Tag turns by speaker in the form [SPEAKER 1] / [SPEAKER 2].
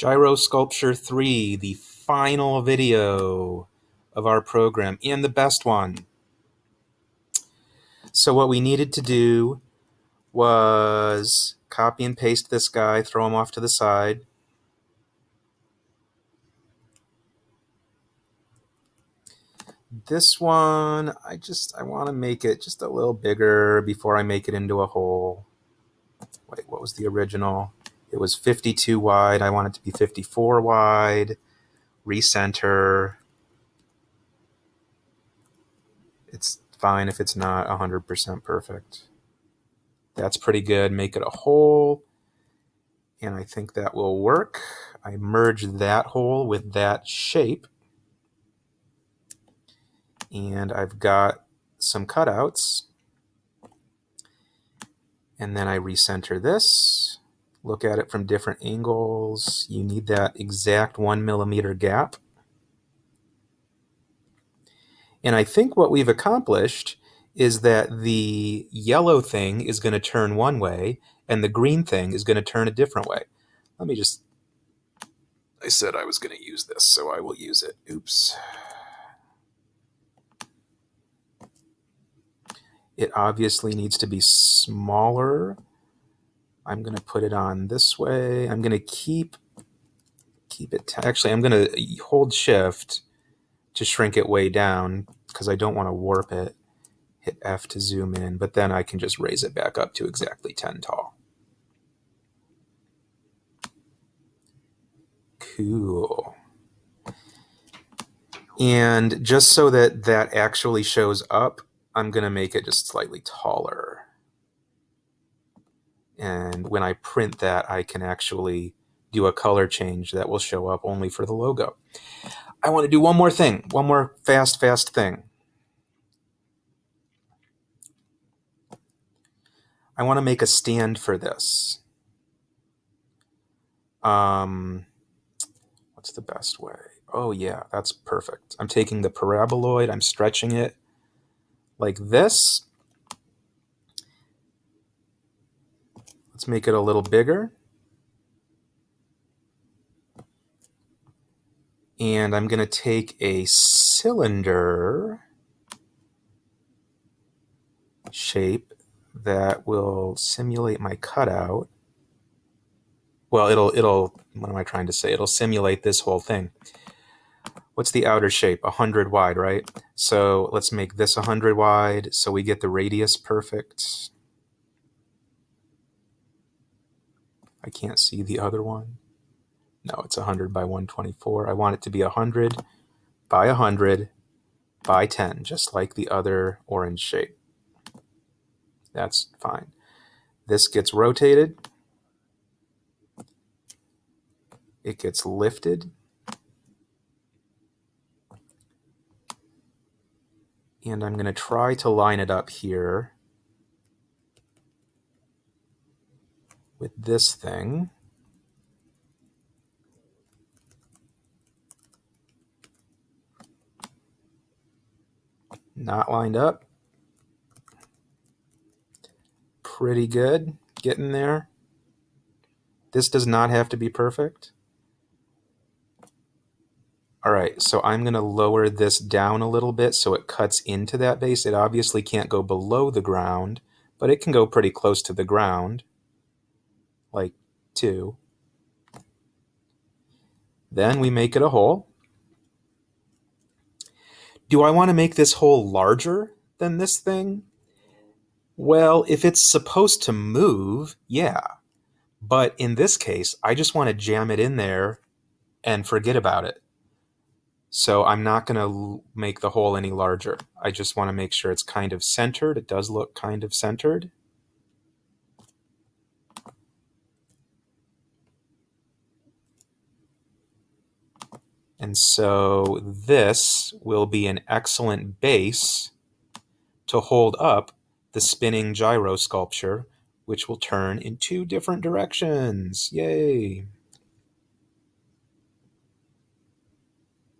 [SPEAKER 1] GyroSculpture3, the final video of our program, and the best one. So what we needed to do was copy and paste this guy, throw him off to the side. This one, I want to make it just a little bigger before I make it into a hole. Wait, what was the original? It was 52 wide. I want it to be 54 wide. Recenter. It's fine if it's not 100% perfect. That's pretty good. Make it a hole. And I think that will work. I merge that hole with that shape. And I've got some cutouts. And then I recenter this. Look at it from different angles. You need that exact 1 millimeter gap. And I think what we've accomplished is that the yellow thing is going to turn one way and the green thing is going to turn a different way. Let me just, I said I was going to use this, so I will use it. Oops. It obviously needs to be smaller. I'm going to put it on this way. I'm going to keep it, actually I'm going to hold shift to shrink it way down because I don't want to warp it. Hit F to zoom in, but then I can just raise it back up to exactly 10 tall. Cool. And just so that that actually shows up, I'm going to make it just slightly taller. And when I print that, I can actually do a color change that will show up only for the logo. I want to do one more thing, one more fast thing. I want to make a stand for this. What's the best way? Oh yeah, that's perfect. I'm taking the paraboloid, I'm stretching it like this. Let's make it a little bigger. And I'm going to take a cylinder shape that will simulate my cutout. Well, it'll, what am I trying to say? It'll simulate this whole thing. What's the outer shape? 100 wide, right? So let's make this 100 wide so we get the radius perfect. I can't see the other one. No, it's 100 by 124. I want it to be 100 by 100 by 10, just like the other orange shape. That's fine. This gets rotated. It gets lifted. And I'm going to try to line it up here with this thing. Not lined up. Pretty good. Getting there. This does not have to be perfect. All right, so I'm going to lower this down a little bit so it cuts into that base. It obviously can't go below the ground, but it can go pretty close to the ground, like 2. Then we make it a hole. Do I want to make this hole larger than this thing? Well, if it's supposed to move, yeah. But in this case, I just want to jam it in there and forget about it. So I'm not going to make the hole any larger. I just want to make sure it's kind of centered. It does look kind of centered. And so this will be an excellent base to hold up the spinning gyro sculpture, which will turn in 2 different directions. Yay!